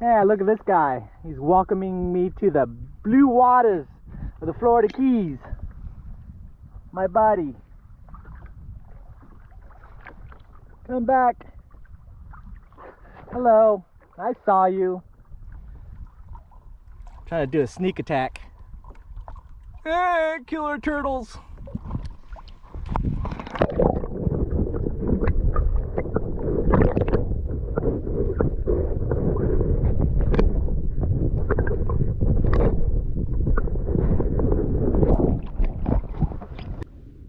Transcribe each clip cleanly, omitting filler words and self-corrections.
Yeah, look at this guy. He's welcoming me to the blue waters of the Florida Keys. My buddy. Come back. Hello. I saw you. Trying to do a sneak attack. Hey, killer turtles.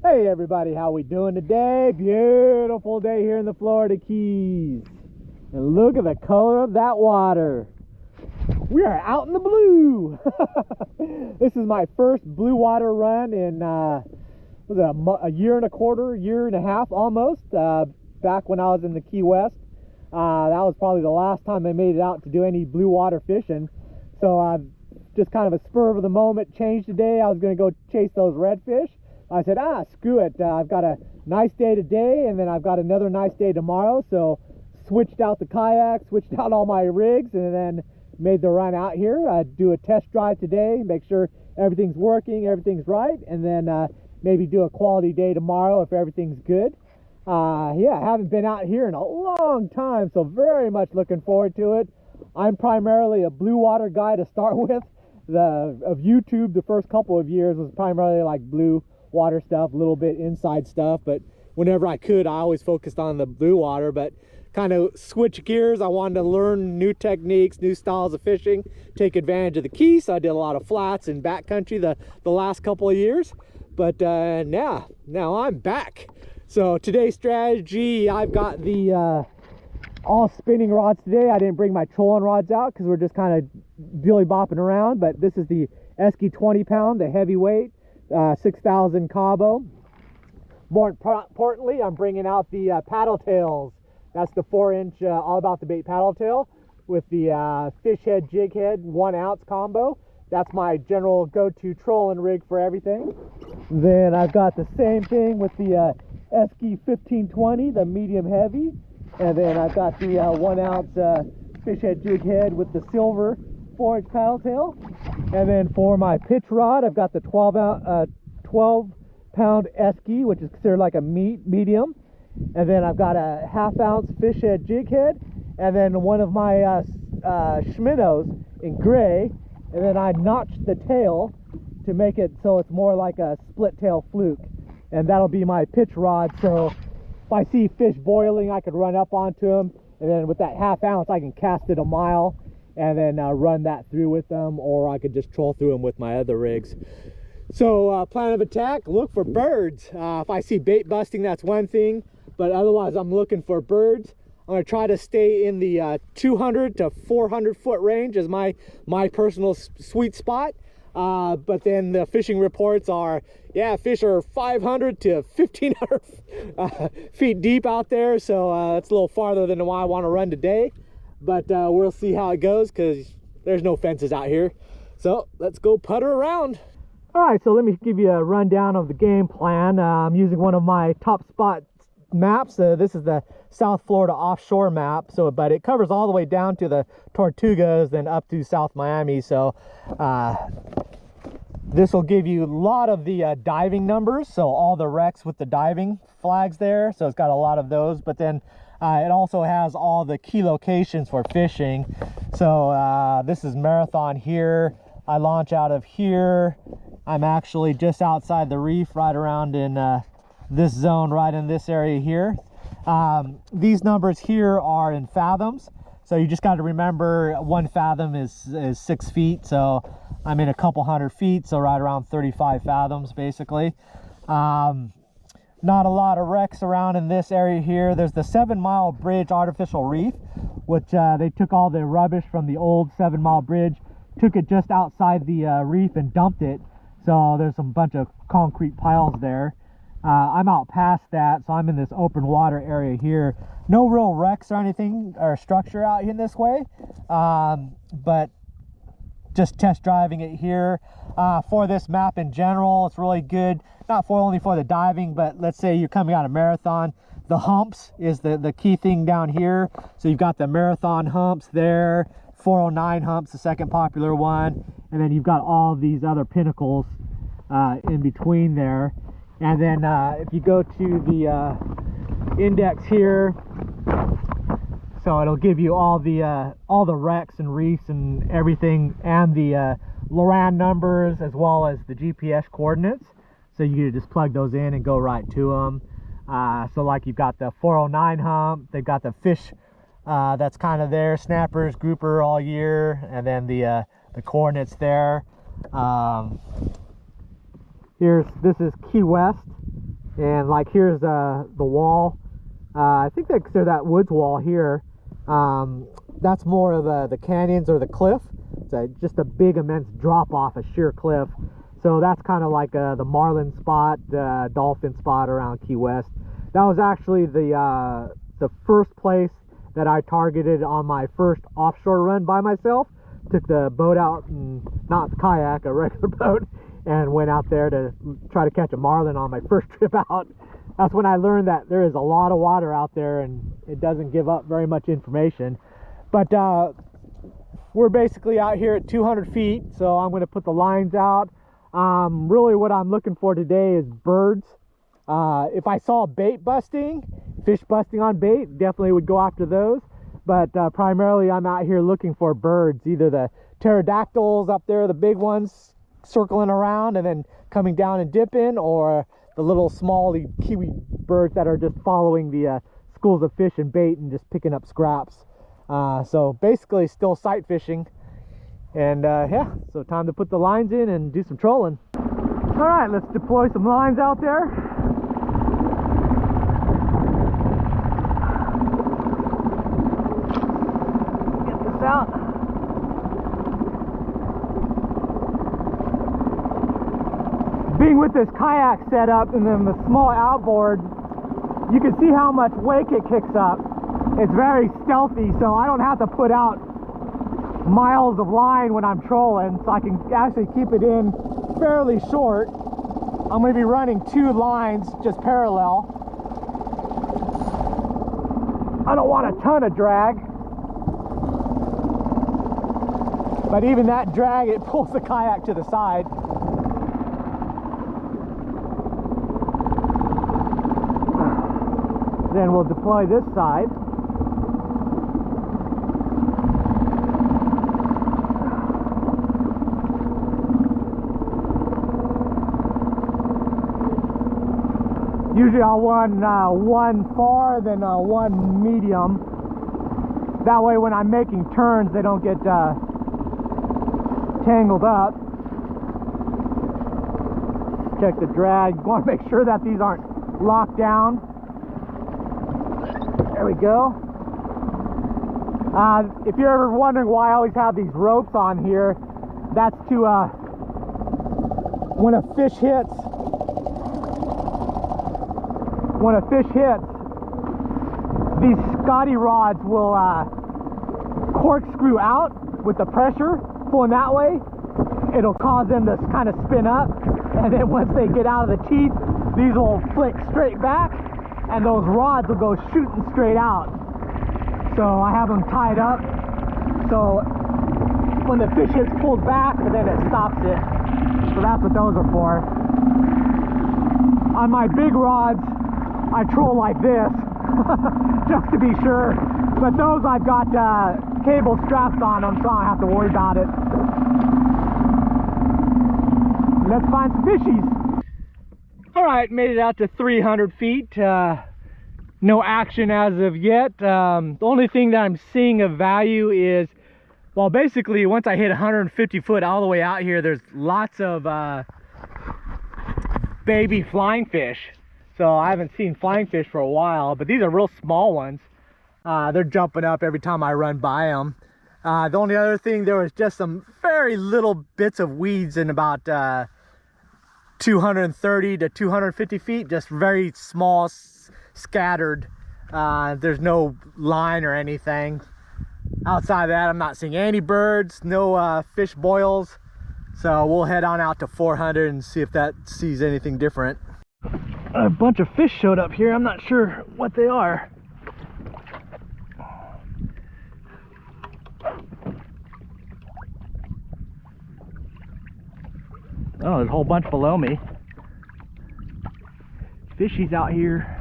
Hey everybody, how we doing today? Beautiful day here in the Florida Keys. And look at the color of that water. We are out in the blue. This is my first blue water run in was it a year and a quarter, year and a half almost, back when I was in the Key West. That was probably the last time I made it out to do any blue water fishing. So just kind of a spur of the moment change today. I was going to go chase those redfish. I said, screw it. I've got a nice day today, and then I've got another nice day tomorrow. So switched out the kayak, switched out all my rigs, and then made the run out here. Do a test drive today, make sure everything's working, everything's right, and then maybe do a quality day tomorrow if everything's good. Yeah, I haven't been out here in a long time, so very much looking forward to it. I'm primarily a blue water guy to start with. Of YouTube, the first couple of years was primarily like blue water stuff, a little bit inside stuff, but whenever I could, I always focused on the blue water. But kind of switch gears. I wanted to learn new techniques, new styles of fishing, take advantage of the Keys. So I did a lot of flats and backcountry the last couple of years, but now I'm back. So today's strategy, I've got the all spinning rods today. I didn't bring my trolling rods out because we're just kind of billy bopping around, but this is the Esky 20 pound, the heavyweight 6,000 Cabo. More importantly, I'm bringing out the paddle tails. That's the 4-inch All About the Bait paddle tail with the fish head, jig head, 1 ounce combo. That's my general go-to trolling rig for everything. Then I've got the same thing with the Esky 1520, the medium heavy. And then I've got the 1 ounce fish head, jig head with the silver 4-inch paddle tail. And then for my pitch rod, I've got the 12 pound Esky, which is considered like a medium. And then I've got a 1/2 ounce fish head, jig head, and then one of my Shimano's in gray. And then I notched the tail to make it so it's more like a split tail fluke. And that'll be my pitch rod. So if I see fish boiling, I could run up onto them. And then with that 1/2 ounce, I can cast it a mile and then run that through with them, or I could just troll through them with my other rigs. So plan of attack, look for birds. If I see bait busting, that's one thing, but otherwise I'm looking for birds. I'm going to try to stay in the 200 to 400 foot range as my personal sweet spot. But then the fishing reports are, yeah, fish are 500 to 1,500 feet deep out there, so it's a little farther than what I want to run today. But we'll see how it goes because there's no fences out here. So let's go putter around. All right, so let me give you a rundown of the game plan. I'm using one of my top spot maps. This is the South Florida offshore map. So, but it covers all the way down to the Tortugas, then up to South Miami. So this will give you a lot of the diving numbers. So all the wrecks with the diving flags there. So it's got a lot of those, but then it also has all the key locations for fishing. So this is Marathon here. I launch out of here. I'm actually just outside the reef, right around in this zone, right in this area here. These numbers here are in fathoms. So you just got to remember 1 fathom is 6 feet. So I'm in a couple hundred feet. So right around 35 fathoms, basically. Not a lot of wrecks around in this area here. There's the 7 Mile Bridge artificial reef, which they took all the rubbish from the old 7 Mile Bridge, took it just outside the reef and dumped it. So there's some bunch of concrete piles there. I'm out past that, so I'm in this open water area here. No real wrecks or anything or structure out in this way, but just test driving it here. For this map in general, it's really good, not only for the diving, but let's say you're coming out of Marathon. The humps is the key thing down here. So you've got the Marathon humps there, 409 hump's the second popular one, and then you've got all these other pinnacles in between there. And then if you go to the index here, so it'll give you all the wrecks and reefs and everything, and the Loran numbers as well as the GPS coordinates. So you can just plug those in and go right to them. So like you've got the 409 hump, they've got the fish that's kind of there, snappers, grouper all year, and then the coordinates there. This is Key West, and like here's the wall. I think they consider that woods wall here. That's more of the canyons or the cliff. It's just a big immense drop off, a sheer cliff. So that's kind of like the marlin spot, dolphin spot around Key West. That was actually the first place that I targeted on my first offshore run by myself. Took the boat out, and not the kayak, a regular boat, and went out there to try to catch a marlin on my first trip out. That's when I learned that there is a lot of water out there and it doesn't give up very much information. But we're basically out here at 200 feet, so I'm going to put the lines out. Really what I'm looking for today is birds. If I saw bait busting, fish busting on bait, definitely would go after those. But primarily I'm out here looking for birds, either the pterodactyls up there, the big ones circling around and then coming down and dipping, or the little small kiwi birds that are just following the schools of fish and bait and just picking up scraps. So basically still sight fishing. And yeah, so time to put the lines in and do some trolling. All right, let's deploy some lines out there. Get this out. Being with this kayak setup and then the small outboard, you can see how much wake it kicks up. It's very stealthy, so I don't have to put out miles of line when I'm trolling, so I can actually keep it in fairly short. I'm going to be running 2 lines just parallel. I don't want a ton of drag, but even that drag, it pulls the kayak to the side. Then we'll deploy this side. Usually I'll run one far, then one medium. That way when I'm making turns, they don't get tangled up. Check the drag. You want to make sure that these aren't locked down. There we go. If you're ever wondering why I always have these ropes on here, that's to when a fish hits, these Scotty rods will corkscrew out with the pressure pulling that way. It'll cause them to kind of spin up, and then once they get out of the teeth, these will flick straight back, and those rods will go shooting straight out. So I have them tied up, so when the fish hits, pulls back, and then it stops it. So that's what those are for. On my big rods, I troll like this, just to be sure. But those I've got cable straps on them, so I don't have to worry about it. Let's find some fishies. All right, made it out to 300 feet. No action as of yet. The only thing that I'm seeing of value is, well, basically once I hit 150 foot all the way out here, there's lots of baby flying fish. So I haven't seen flying fish for a while, but these are real small ones. They're jumping up every time I run by them. The only other thing, there was just some very little bits of weeds in about 230 to 250 feet, just very small, scattered. There's no line or anything. Outside of that, I'm not seeing any birds, no fish boils. So we'll head on out to 400 and see if that sees anything different. A bunch of fish showed up here. I'm not sure what they are. Oh, there's a whole bunch below me. Fishies out here.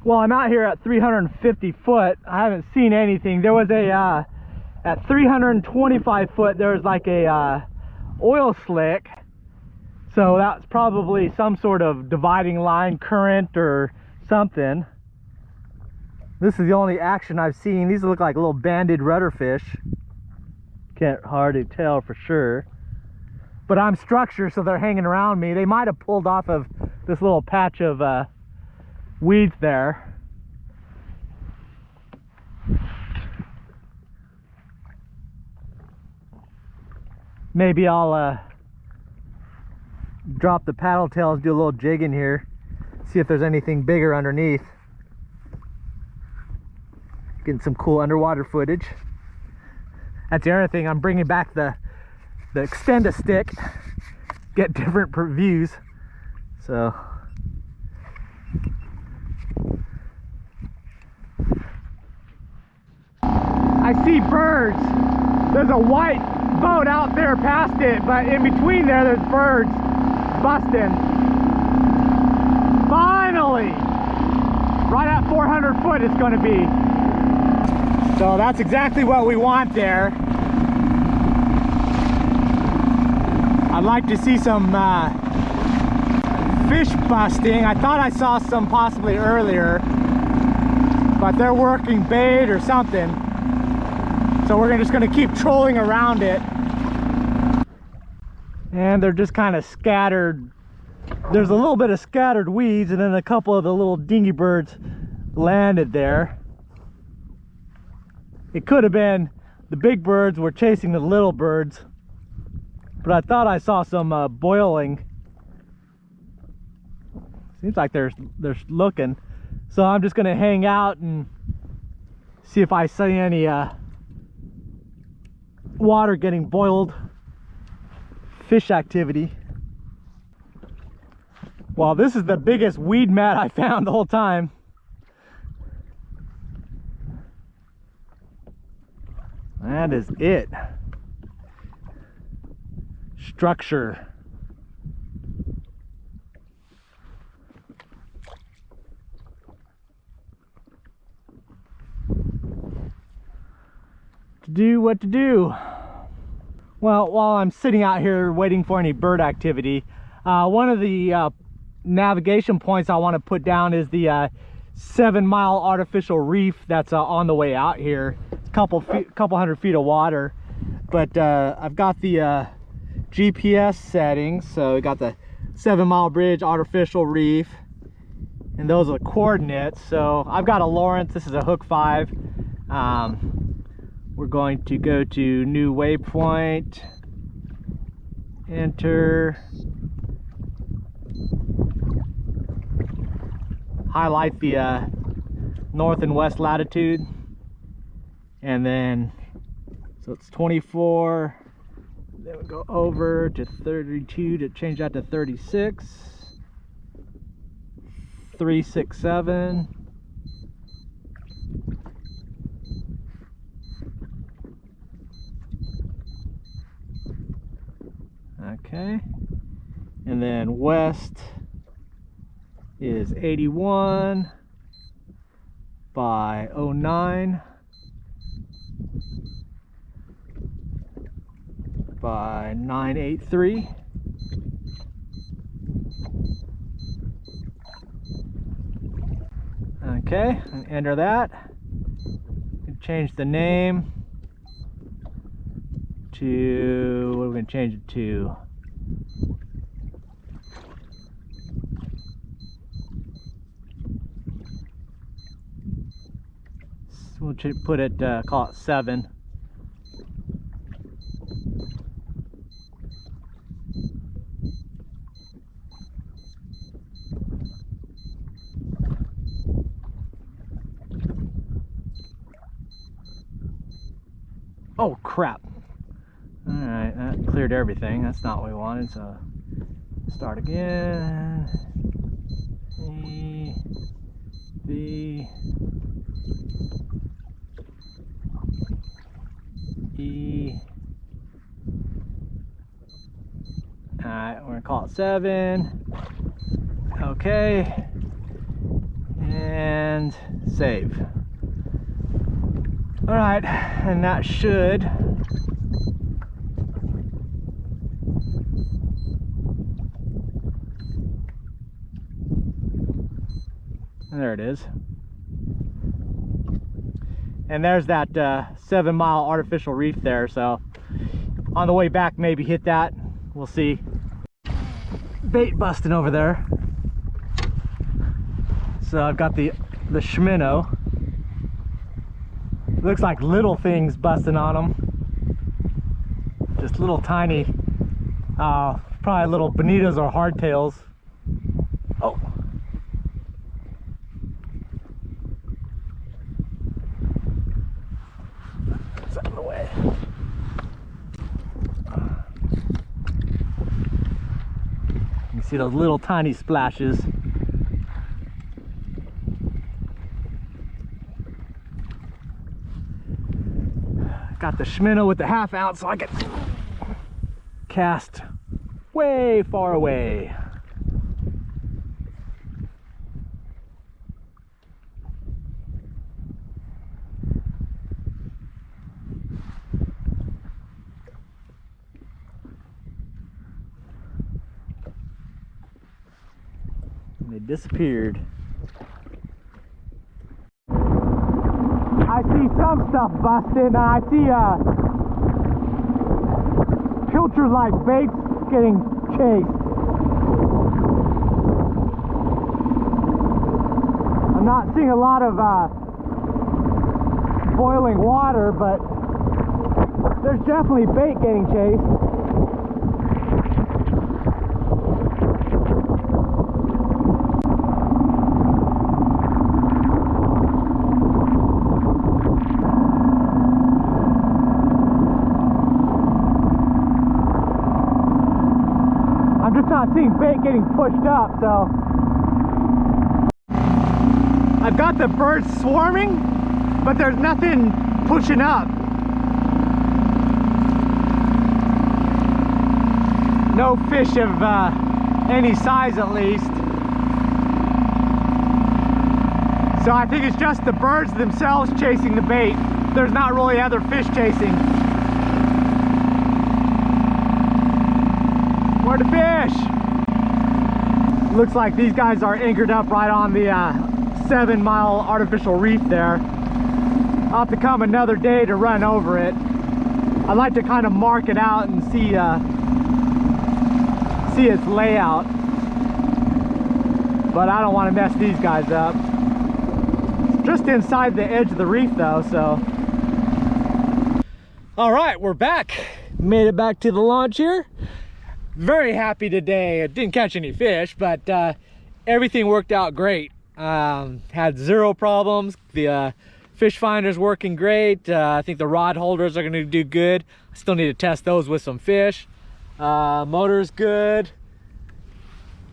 Well, I'm out here at 350 foot. I haven't seen anything. There was a, at 325 foot, there was like a oil slick. So that's probably some sort of dividing line current or something. This is the only action I've seen. These look like little banded rudderfish. Can't hardly tell for sure. But I'm structured, so they're hanging around me. They might have pulled off of this little patch of weeds there. Maybe I'll drop the paddle tails, do a little jigging here, see if there's anything bigger underneath. Getting some cool underwater footage. That's the other thing, I'm bringing back the extend-a-stick, get different views. So I see birds. There's a white boat out there past it, but in between there's birds busting. Finally! Right at 400 foot it's going to be. So that's exactly what we want there. I'd like to see some fish busting. I thought I saw some possibly earlier, but they're working bait or something. So we're just going to keep trolling around it. And they're just kind of scattered. There's a little bit of scattered weeds, and then a couple of the little dingy birds landed there. It could have been the big birds were chasing the little birds, but I thought I saw some boiling. Seems like they're looking. So I'm just going to hang out and see if I see any water getting boiled, fish activity. Well, this is the biggest weed mat I found the whole time. That is it. Structure. To do what to do. Well, while I'm sitting out here waiting for any bird activity, one of the navigation points I want to put down is the 7 mile artificial reef that's on the way out here. It's a couple hundred feet of water, but I've got the GPS settings. So we got the 7 mile bridge, artificial reef, and those are the coordinates. So I've got a Lawrence. This is a hook 5. We're going to go to new waypoint, enter, highlight the north and west latitude, and then so it's 24, then we go over to 32 to change that to 36. 367. Okay. And then west is 81 by 09 by 983. Okay, and enter that. Change the name to, what are we going to change it to? We'll put it, call it 7. Oh crap. Alright, that cleared everything. That's not what we wanted, so start again. E, B, E. Alright, we're gonna call it 7. Okay. And save. Alright, and that should there it is. And there's that 7-mile artificial reef there, so on the way back maybe hit that. We'll see. Bait busting over there. So I've got the Shimano. Looks like little things busting on them. Just little tiny, probably little bonitas or hardtails. Oh. It's out of the way. You see those little tiny splashes. Got the Shimano with the 1/2 ounce so I can cast way far away. And they disappeared. I see some stuff busting. I see pilcher-like baits getting chased. I'm not seeing a lot of boiling water, but there's definitely bait getting chased. Not seeing bait getting pushed up, so I've got the birds swarming, but there's nothing pushing up. No fish of any size, at least. So I think it's just the birds themselves chasing the bait. There's not really other fish chasing. Where the fish? Looks like these guys are anchored up right on the 7-mile artificial reef there. I'll have to come another day to run over it. I'd like to kind of mark it out and see its layout, but I don't want to mess these guys up. It's just inside the edge of the reef though, so. All right, we're back. Made it back to the launch here. Very happy today. I didn't catch any fish, but everything worked out great. Had 0 problems. The Fish finder's working great. I think the rod holders are gonna do good. I still need to test those with some fish. Motor's good.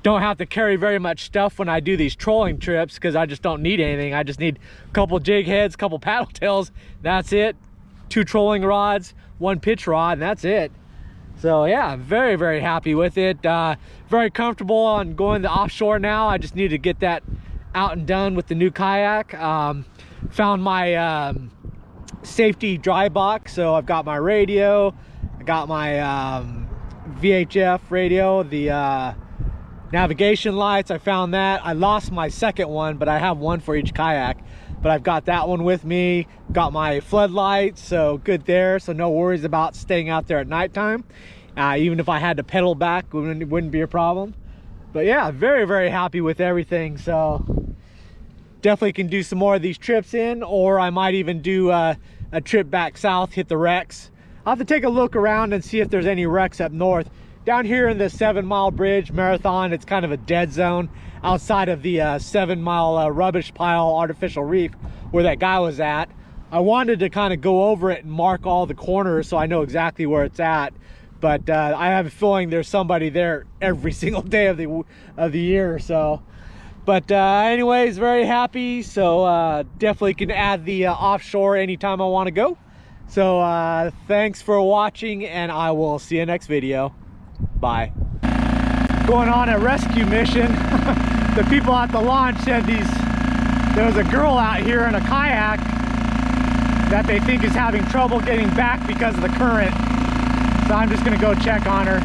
Don't have to carry very much stuff when I do these trolling trips because I just don't need anything. I just need a couple jig heads, a couple paddle tails. That's it. 2 trolling rods, 1 pitch rod, and that's it. So yeah, very, very happy with it. Very comfortable on going to offshore now. I just need to get that out and done with the new kayak. Found my safety dry box, so I've got my radio, I got my VHF radio, the navigation lights. I found that. I lost my second one, but I have one for each kayak, but I've got that one with me. Got my floodlights, so good there, so no worries about staying out there at nighttime. Even if I had to pedal back, it wouldn't be a problem. But yeah, very, very happy with everything. So definitely can do some more of these trips in, or I might even do a trip back south, hit the wrecks. I'll have to take a look around and see if there's any wrecks up north. Down here in the 7 Mile Bridge Marathon, it's kind of a dead zone outside of the 7 Mile rubbish pile artificial reef where that guy was at. I wanted to kind of go over it and mark all the corners so I know exactly where it's at, but I have a feeling there's somebody there every single day of the year or so. But anyways, very happy. So definitely can add the offshore anytime I want to go. So thanks for watching, and I will see you next video. Bye. Going on a rescue mission. The people at the launch said there was a girl out here in a kayak that they think is having trouble getting back because of the current. So I'm just gonna go check on her.